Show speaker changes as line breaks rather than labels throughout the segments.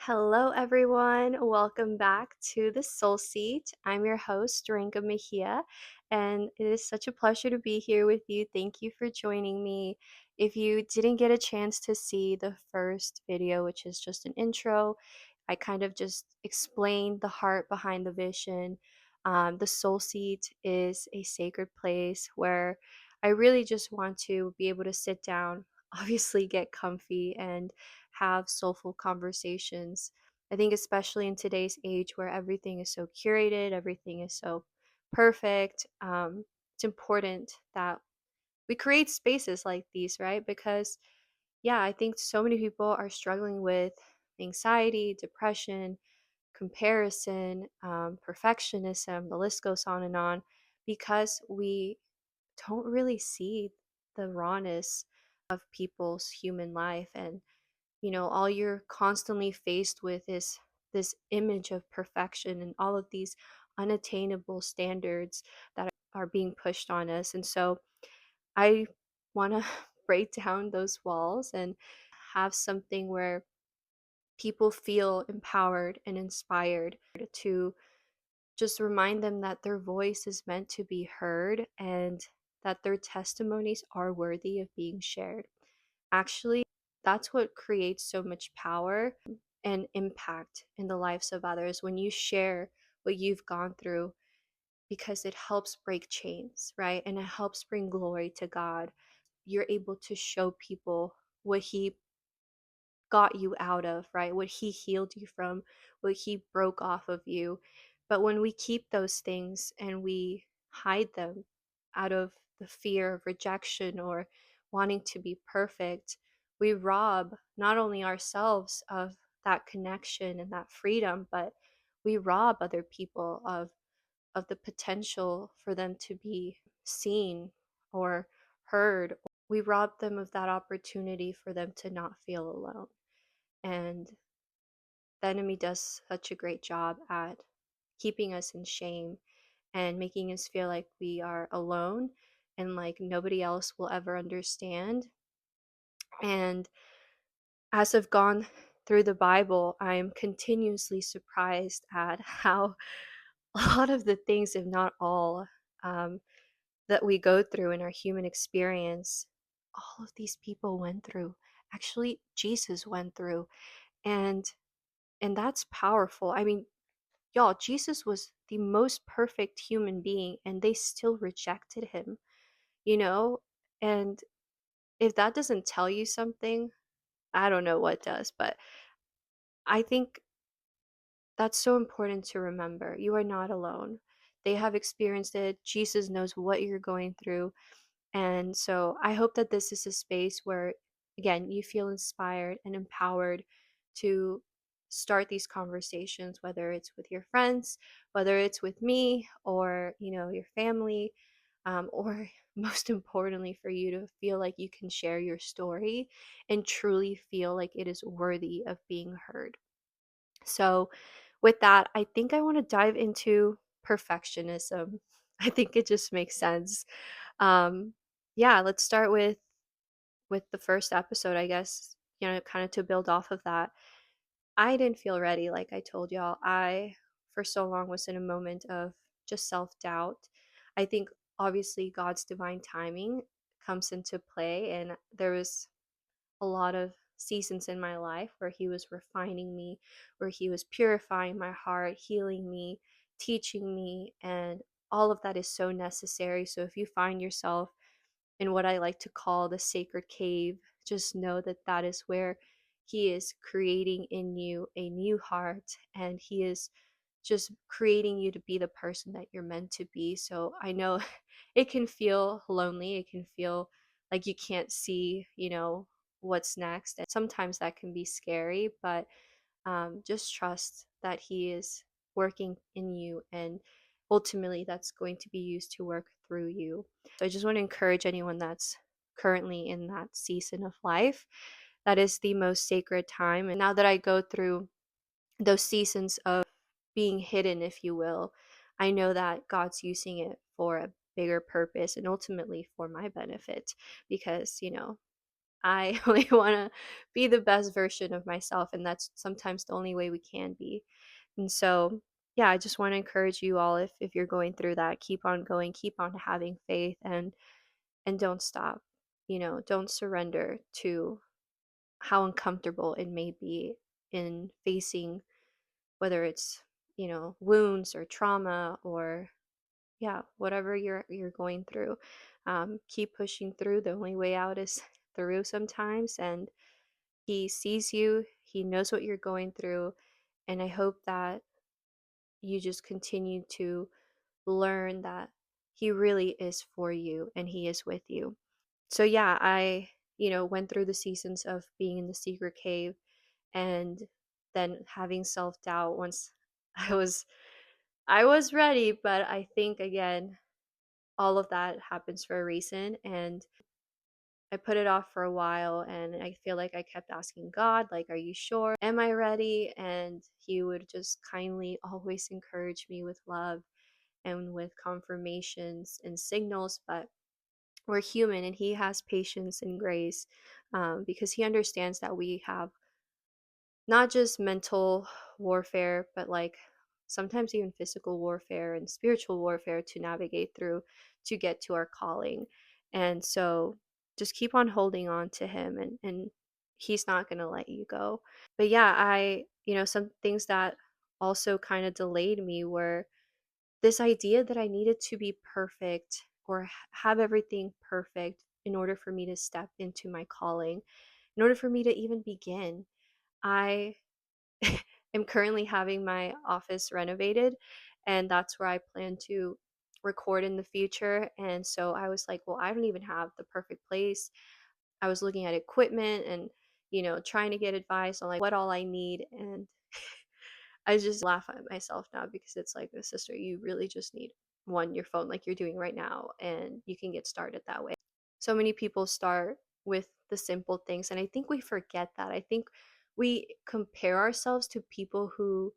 Hello, everyone. Welcome back to the Soul Seat. I'm your host, Rinka Mejia, and it is such a pleasure to be here with you. Thank you for joining me. If you didn't get a chance to see the first video, which is just an intro, I kind of just explained the heart behind the vision. The Soul Seat is a sacred place where I really just want to be able to sit down, obviously get comfy, and have soulful conversations. I think, especially in today's age where everything is so curated, everything is so perfect, it's important that we create spaces like these, right? Because, yeah, I think so many people are struggling with anxiety, depression, comparison, perfectionism, the list goes on and on, because we don't really see the rawness of people's human life. And all you're constantly faced with is this image of perfection and all of these unattainable standards that are being pushed on us. And so I want to break down those walls and have something where people feel empowered and inspired to just remind them that their voice is meant to be heard and that their testimonies are worthy of being shared. Actually, that's what creates so much power and impact in the lives of others when you share what you've gone through, because it helps break chains, right? And it helps bring glory to God. You're able to show people what He got you out of, right? What He healed you from, what He broke off of you. But when we keep those things and we hide them out of the fear of rejection or wanting to be perfect, we rob not only ourselves of that connection and that freedom, but we rob other people of the potential for them to be seen or heard. We rob them of that opportunity for them to not feel alone. And the enemy does such a great job at keeping us in shame and making us feel like we are alone and like nobody else will ever understand. And as I've gone through the Bible, I'm continuously surprised at how a lot of the things, if not all, um, that we go through in our human experience, all of these people went through. Actually, Jesus went through. And that's powerful. I mean, y'all, Jesus was the most perfect human being and they still rejected him, you know? And if that doesn't tell you something, I don't know what does, but I think that's so important to remember. You are not alone. They have experienced it. Jesus knows what you're going through. And so I hope that this is a space where, again, you feel inspired and empowered to start these conversations, whether it's with your friends, whether it's with me or, your family, or most importantly, for you to feel like you can share your story and truly feel like it is worthy of being heard. So, with that, I think I want to dive into perfectionism. I think it just makes sense. Um, yeah, let's start with the first episode, I guess, kind of to build off of that. I didn't feel ready, like I told y'all. I, for so long, was in a moment of just self doubt. I think obviously God's divine timing comes into play, and there was a lot of seasons in my life where He was refining me, where He was purifying my heart, healing me, teaching me, and all of that is so necessary. So if you find yourself in what I like to call the sacred cave, just know that that is where He is creating in you a new heart, and He is just creating you to be the person that you're meant to be. So I know it can feel lonely, it can feel like you can't see, what's next. And sometimes that can be scary, but just trust that He is working in you, and ultimately that's going to be used to work through you. So I just want to encourage anyone that's currently in that season of life. That is the most sacred time. And now that I go through those seasons of being hidden, if you will, I know that God's using it for a bigger purpose and ultimately for my benefit, because, I only want to be the best version of myself, and that's sometimes the only way we can be. And so, yeah, I just want to encourage you all, if you're going through that, keep on going, keep on having faith, and don't stop. Don't surrender to how uncomfortable it may be in facing, whether it's, wounds or trauma, or yeah, whatever you're going through. Keep pushing through. The only way out is through sometimes, and he sees you, he knows what you're going through, and I hope that you just continue to learn that he really is for you and he is with you. So yeah, I, went through the seasons of being in the secret cave, and then having self-doubt once I was I was ready, but I think again, all of that happens for a reason, and I put it off for a while, and I feel like I kept asking God, like, are you sure? Am I ready? And he would just kindly always encourage me with love and with confirmations and signals. But we're human, and he has patience and grace, because he understands that we have not just mental warfare, but like sometimes even physical warfare and spiritual warfare to navigate through to get to our calling. And so just keep on holding on to him, and he's not going to let you go. But yeah, some things that also kind of delayed me were this idea that I needed to be perfect or have everything perfect in order for me to step into my calling, in order for me to even begin. I am currently having my office renovated, and that's where I plan to record in the future. And so I was like, well, I don't even have the perfect place. I was looking at equipment and, trying to get advice on like what all I need. And I just laugh at myself now because it's like, sister, you really just need your phone like you're doing right now, and you can get started that way. So many people start with the simple things, and I think we forget that. I think we compare ourselves to people who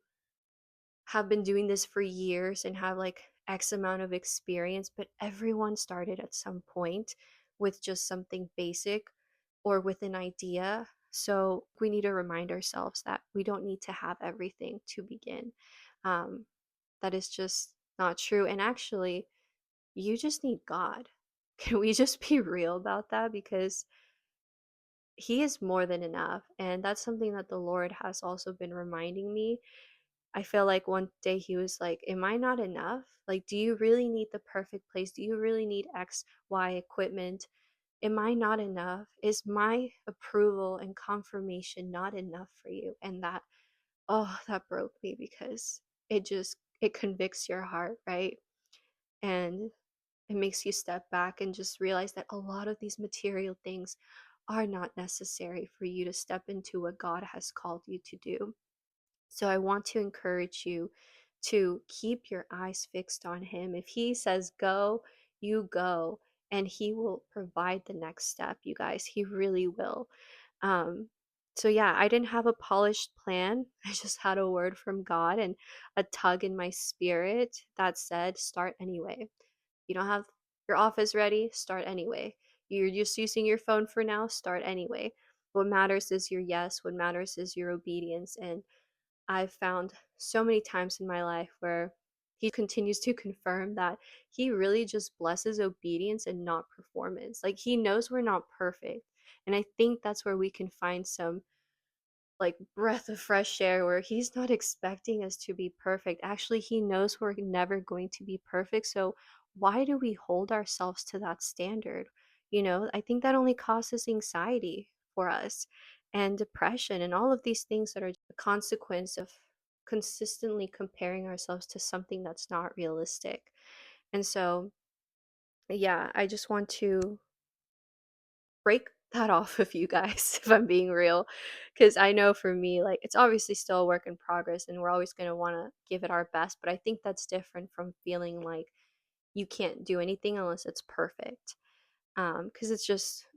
have been doing this for years and have like X amount of experience, but everyone started at some point with just something basic or with an idea. So we need to remind ourselves that we don't need to have everything to begin. Um, that is just not true. And actually, you just need God. Can we just be real about that? Because he is more than enough. And that's something that the Lord has also been reminding me. I feel like one day he was like, am I not enough? Like, do you really need the perfect place? Do you really need X, Y equipment? Am I not enough? Is my approval and confirmation not enough for you? And that, oh, that broke me because it convicts your heart, right? And it makes you step back and just realize that a lot of these material things are not necessary for you to step into what God has called you to do. So I want to encourage you to keep your eyes fixed on Him. If He says go, you go, and He will provide the next step, you guys. He really will. Um, so yeah, I didn't have a polished plan. I just had a word from God and a tug in my spirit that said, start anyway. You don't have your office ready, start anyway. You're just using your phone for now, start anyway. What matters is your yes, what matters is your obedience. And I've found so many times in my life where he continues to confirm that he really just blesses obedience and not performance. Like he knows we're not perfect. And I think that's where we can find some like breath of fresh air, where he's not expecting us to be perfect. Actually, he knows we're never going to be perfect. So why do we hold ourselves to that standard? I think that only causes anxiety for us and depression and all of these things that are a consequence of consistently comparing ourselves to something that's not realistic. And so, yeah, I just want to break that off of you guys, if I'm being real, because I know for me, like, it's obviously still a work in progress and we're always going to want to give it our best, but I think that's different from feeling like you can't do anything unless it's perfect. Because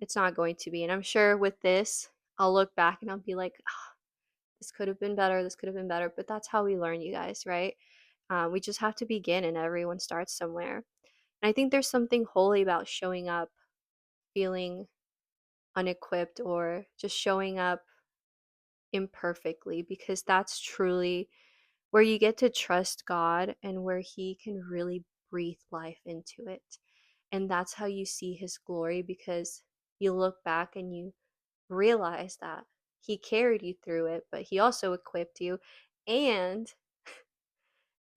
it's not going to be. And I'm sure with this, I'll look back and I'll be like, "Ah, this could have been better, this could have been better," but that's how we learn, you guys, right? We just have to begin, and everyone starts somewhere. And I think there's something holy about showing up feeling unequipped or just showing up imperfectly, because that's truly where you get to trust God and where He can really breathe life into it. And that's how you see His glory, because you look back and you realize that He carried you through it, but He also equipped you. And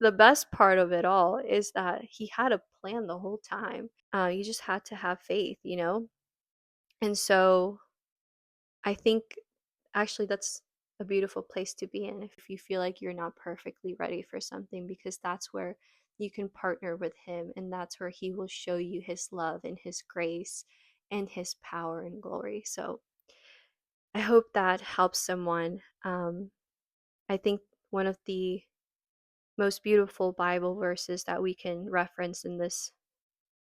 the best part of it all is that He had a plan the whole time. You just had to have faith, you know? And so I think actually that's a beautiful place to be in if you feel like you're not perfectly ready for something, because that's where you can partner with Him, and that's where He will show you His love and His grace and His power and glory. So I hope that helps someone. I think one of the most beautiful Bible verses that we can reference in this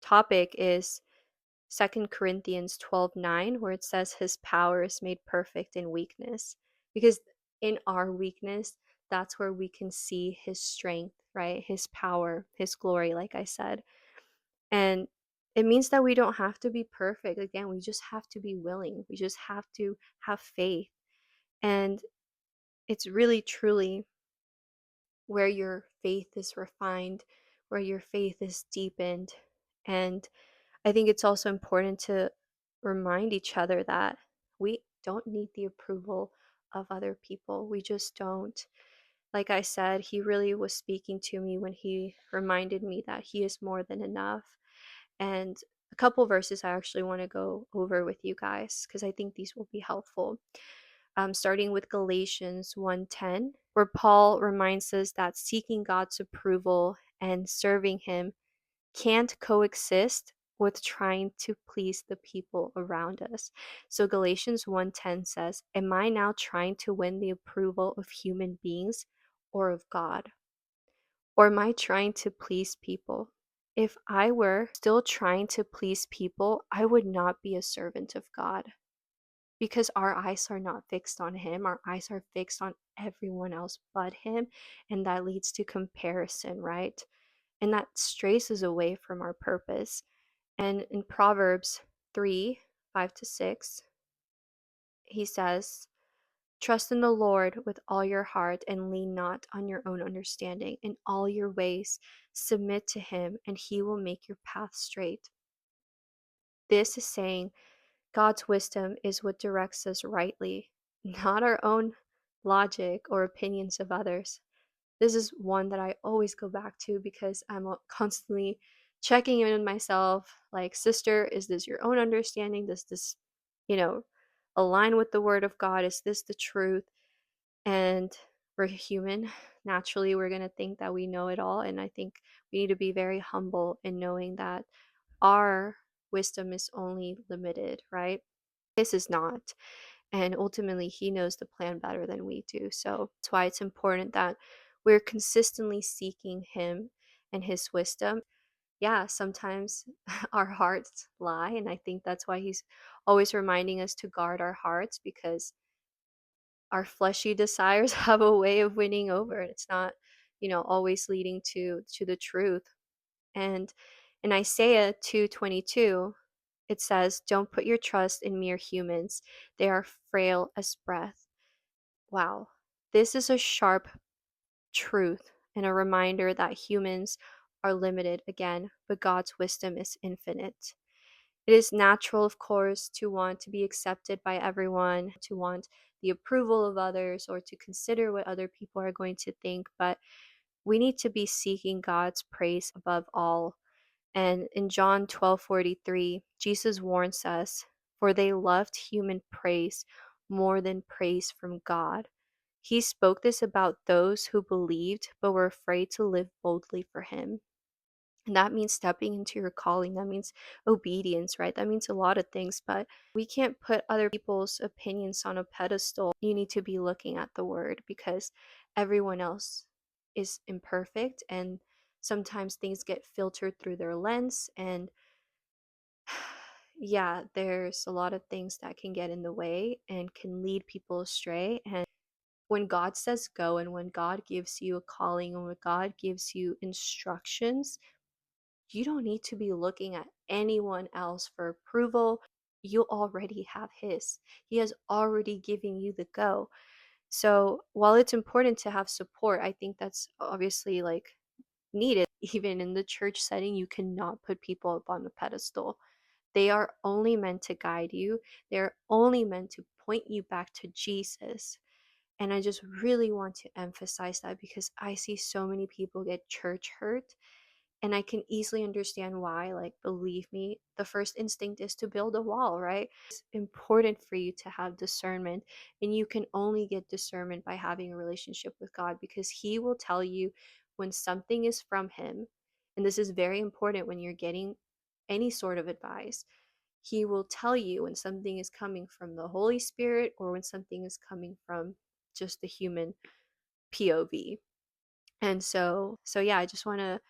topic is 2 Corinthians 12:9, where it says His power is made perfect in weakness. Because in our weakness, that's where we can see His strength, right? His power, His glory, like I said. And it means that we don't have to be perfect. Again, we just have to be willing. We just have to have faith. And it's really, truly where your faith is refined, where your faith is deepened. And I think it's also important to remind each other that we don't need the approval of other people. We just don't. Like I said, He really was speaking to me when He reminded me that He is more than enough. And a couple verses I actually want to go over with you guys, because I think these will be helpful. Starting with Galatians 1:10, where Paul reminds us that seeking God's approval and serving Him can't coexist with trying to please the people around us. So Galatians 1:10 says, "Am I now trying to win the approval of human beings or of God? Or am I trying to please people? If I were still trying to please people, I would not be a servant of God." Because our eyes are not fixed on Him, our eyes are fixed on everyone else but Him, and that leads to comparison, right? And that strays us away from our purpose. And in Proverbs 3:5-6, he says, "Trust in the Lord with all your heart and lean not on your own understanding. In all your ways, submit to Him, and He will make your path straight." This is saying God's wisdom is what directs us rightly, not our own logic or opinions of others. This is one that I always go back to, because I'm constantly checking in with myself, like, sister, is this your own understanding? Does this, you know, align with the word of God? Is this the truth? And we're human. Naturally, we're going to think that we know it all. And I think we need to be very humble in knowing that our wisdom is only limited, right? This is not. And ultimately, He knows the plan better than we do. So that's why it's important that we're consistently seeking Him and His wisdom. Yeah, sometimes our hearts lie. And I think that's why He's always reminding us to guard our hearts, because our fleshy desires have a way of winning over. It's not, always leading to the truth. And in Isaiah 2:22, it says, "Don't put your trust in mere humans. They are frail as breath." Wow. This is a sharp truth and a reminder that humans are limited again, but God's wisdom is infinite. It is natural, of course, to want to be accepted by everyone, to want the approval of others, or to consider what other people are going to think, but we need to be seeking God's praise above all. And in John 12:43, Jesus warns us, "For they loved human praise more than praise from God." He spoke this about those who believed but were afraid to live boldly for Him. And that means stepping into your calling. That means obedience, right? That means a lot of things, but we can't put other people's opinions on a pedestal. You need to be looking at the word, because everyone else is imperfect, and sometimes things get filtered through their lens. And yeah, there's a lot of things that can get in the way and can lead people astray. And when God says go, and when God gives you a calling, and when God gives you instructions, you don't need to be looking at anyone else for approval. you already have his. He has already given you the go. So while it's important to have support, I think that's obviously like needed. Even in the church setting, you cannot put people up on the pedestal. They are only meant to guide you, they're only meant to point you back to Jesus. And I just really want to emphasize that because I see so many people get church hurt, and I can easily understand why. Like, believe me, the first instinct is to build a wall, right? It's important for you to have discernment, and you can only get discernment by having a relationship with God, because He will tell you when something is from Him. And this is very important when you're getting any sort of advice. He will tell you when something is coming from the Holy Spirit or when something is coming from just the human POV. And so yeah, I just want to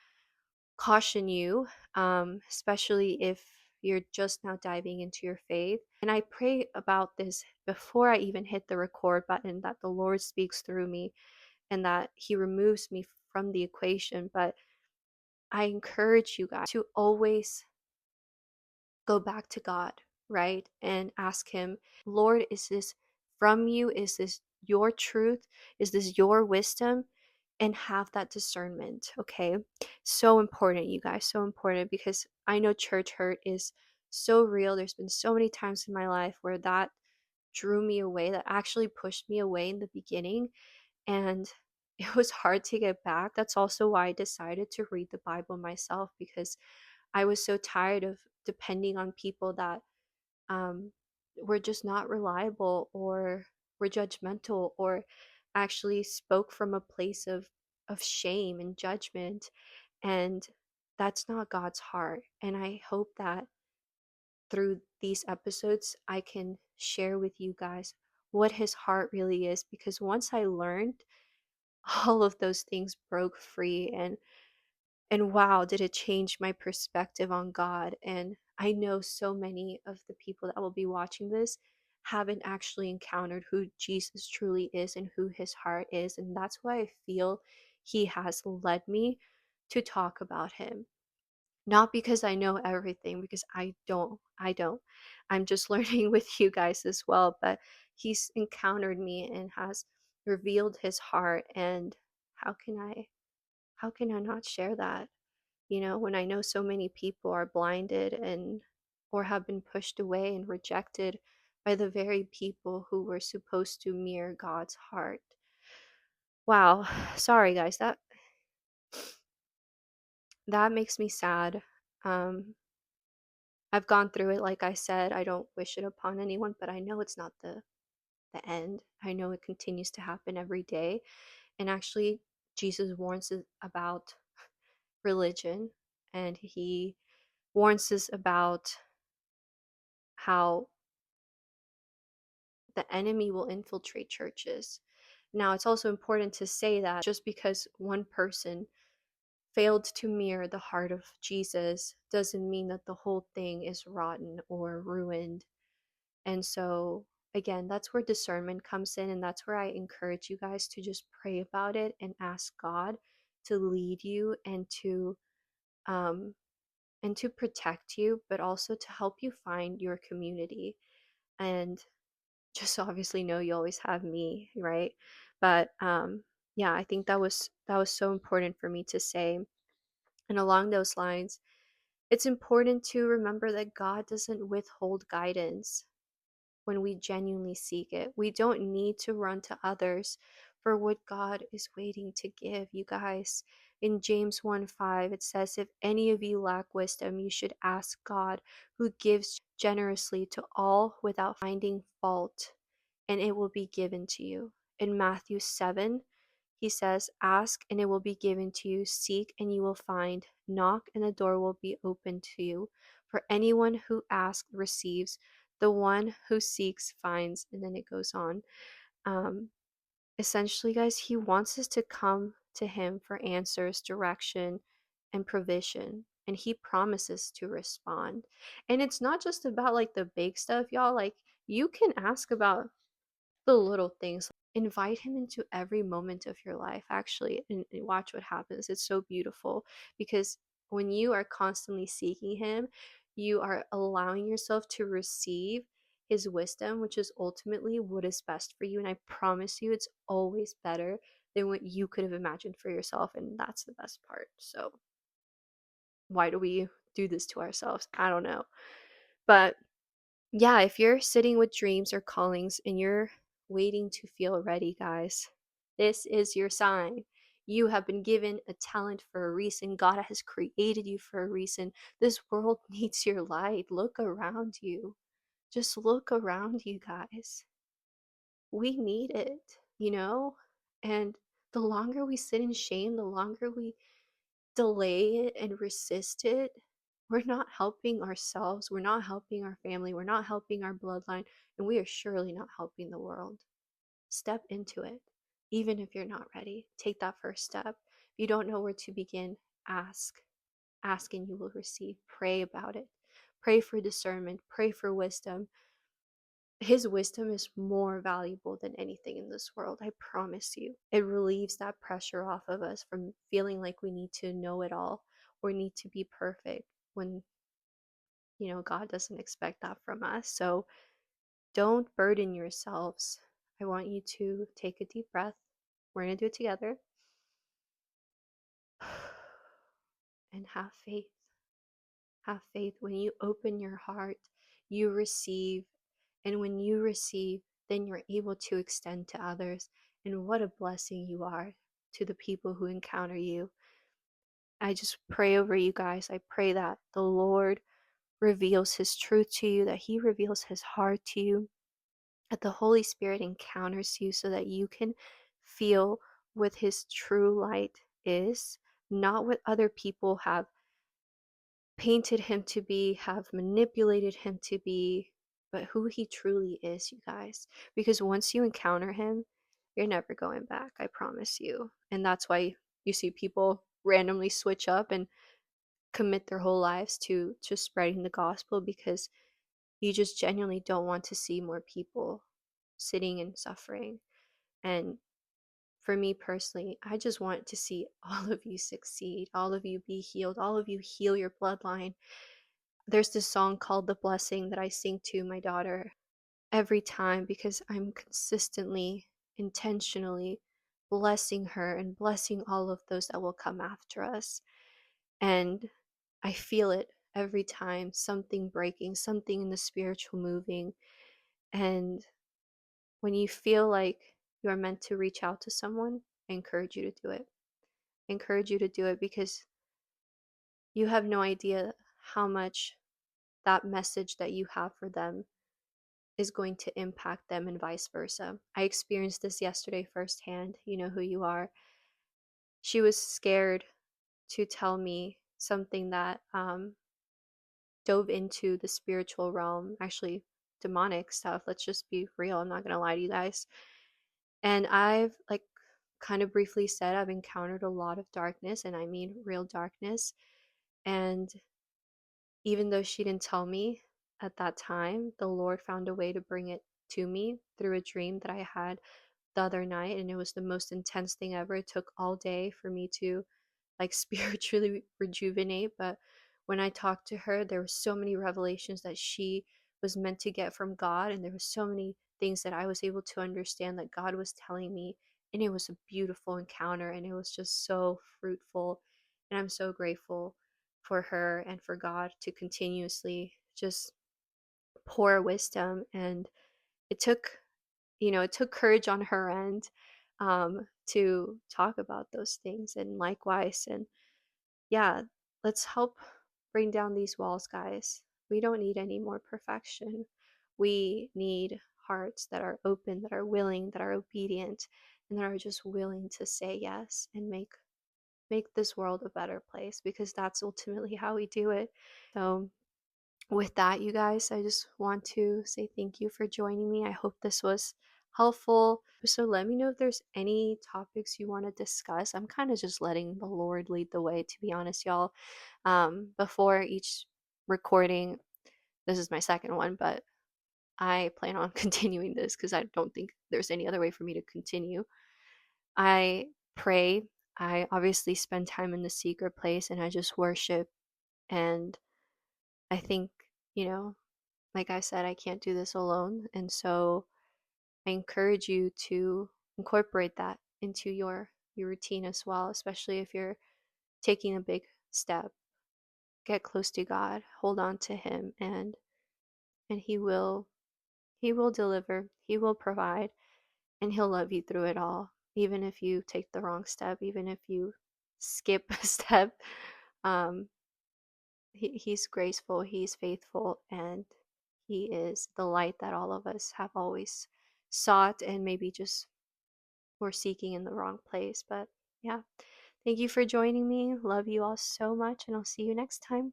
caution you, especially if you're just now diving into your faith. And I pray about this before I even hit the record button, that the Lord speaks through me and that He removes me from the equation. But I encourage you guys to always go back to God, right? And ask Him, Lord, is this from you? Is this your truth? Is this your wisdom? And have that discernment, okay? So important, you guys, so important, because I know church hurt is so real. There's been so many times in my life where that drew me away, that actually pushed me away in the beginning. And it was hard to get back. That's also why I decided to read the Bible myself, because I was so tired of depending on people that um, were just not reliable, or were judgmental, or actually spoke from a place of shame and judgment. And that's not God's heart. And I hope that through these episodes I can share with you guys what His heart really is, because once I learned, all of those things broke free. And wow, did it change my perspective on God. And I know so many of the people that will be watching this haven't actually encountered who Jesus truly is and who His heart is. And that's why I feel He has led me to talk about Him. Not because I know everything, because I don't. I'm just learning with you guys as well. But He's encountered me and has revealed His heart. And how can I how can I not share that? When I know so many people are blinded and or have been pushed away and rejected by the very people who were supposed to mirror God's heart. Wow. Sorry guys, that makes me sad. Um I've gone through it, like I said. I don't wish it upon anyone, but I know it's not the end. I know it continues to happen every day. And actually, Jesus warns us about religion, and He warns us about how the enemy will infiltrate churches. Now, it's also important to say that just because one person failed to mirror the heart of Jesus doesn't mean that the whole thing is rotten or ruined. And so, again, that's where discernment comes in. And that's where I encourage you guys to just pray about it and ask God to lead you um, and to protect you, but also to help you find your community. And just obviously know you always have me, right? But yeah, I think that was so important for me to say. And along those lines, it's important to remember that God doesn't withhold guidance when we genuinely seek it. We don't need to run to others for what God is waiting to give you guys. In James 1:5, it says, if any of you lack wisdom, you should ask God, who gives generously to all without finding fault, and it will be given to you. In Matthew 7, he says, ask and it will be given to you, seek and you will find, knock and the door will be opened to you. For anyone who asks receives, the one who seeks finds. And then it goes on. Um, Essentially, guys, He wants us to come to Him for answers, direction, and provision. And He promises to respond. And it's not just about like the big stuff, y'all. Like, you can ask about the little things. Invite Him into every moment of your life, actually, and watch what happens. It's so beautiful, because when you are constantly seeking Him, You are allowing yourself to receive his wisdom, which is ultimately what is best for you. And I promise you, it's always better than what you could have imagined for yourself. And that's the best part. So, why do we do this to ourselves? I don't know. But yeah, if you're sitting with dreams or callings and you're waiting to feel ready, guys, this is your sign. You have been given a talent for a reason. God has created you for a reason. This world needs your light. Look around you. Just look around you, guys. We need it, you know? And the longer we sit in shame, the longer we delay it and resist it, we're not helping ourselves, we're not helping our family, we're not helping our bloodline, and we are surely not helping the world. Step into it. Even if you're not ready, take that first step. If you don't know where to begin, ask. Ask and you will receive. Pray about it. Pray for discernment, pray for wisdom. His wisdom is more valuable than anything in this world, I promise you. It relieves that pressure off of us from feeling like we need to know it all or need to be perfect when, God doesn't expect that from us. So don't burden yourselves. I want you to take a deep breath. We're going to do it together. And have faith. Have faith. When you open your heart, you receive. And when you receive, then you're able to extend to others. And what a blessing you are to the people who encounter you. I just pray over you guys. I pray that the Lord reveals his truth to you, that he reveals his heart to you, that the Holy Spirit encounters you so that you can feel what his true light is, not what other people have painted him to be, have manipulated him to be, but who he truly is, you guys. Because once you encounter him, you're never going back, I promise you. And that's why you see people randomly switch up and commit their whole lives to just spreading the gospel because you just genuinely don't want to see more people sitting and suffering. And for me personally, I just want to see all of you succeed, all of you be healed, all of you heal your bloodline. There's this song called The Blessing that I sing to my daughter every time because I'm consistently, intentionally blessing her and blessing all of those that will come after us. And I feel it every time, something breaking, something in the spiritual moving. And when you feel like you are meant to reach out to someone, I encourage you to do it. I encourage you to do it because you have no idea how much that message that you have for them is going to impact them and vice versa. I experienced this yesterday firsthand. You know who you are. She was scared to tell me something that dove into the spiritual realm, actually demonic stuff. Let's just be real. I'm not going to lie to you guys. And I've like kind of briefly said I've encountered a lot of darkness, and I mean real darkness. And even though she didn't tell me at that time, the Lord found a way to bring it to me through a dream that I had the other night, and it was the most intense thing ever. It took all day for me to like spiritually rejuvenate, but when I talked to her, there were so many revelations that she was meant to get from God, and there were so many things that I was able to understand that God was telling me, and it was a beautiful encounter, and it was just so fruitful. And I'm so grateful for her and for God to continuously just pour wisdom. And it took, it took courage on her end, to talk about those things, and likewise. And yeah, let's help bring down these walls, guys. We don't need any more perfection. We need hearts that are open, that are willing, that are obedient, and that are just willing to say yes and make this world a better place, because that's ultimately how we do it. So with that, you guys, I just want to say thank you for joining me. I hope this was helpful. So let me know if there's any topics you want to discuss. I'm kind of just letting the Lord lead the way, to be honest, y'all. Before each recording, this is my second one, but I plan on continuing this because I don't think there's any other way for me to continue. I pray. I obviously spend time in the secret place and I just worship. And I think, you know, like I said, I can't do this alone. And so I encourage you to incorporate that into your routine as well, especially if you're taking a big step. Get close to God, hold on to him, and he will deliver, he will provide, and he'll love you through it all. Even if you take the wrong step, even if you skip a step, um he's graceful, he's faithful, and he is the light that all of us have always sought and maybe just were seeking in the wrong place. But yeah, thank you for joining me. Love you all so much, and I'll see you next time.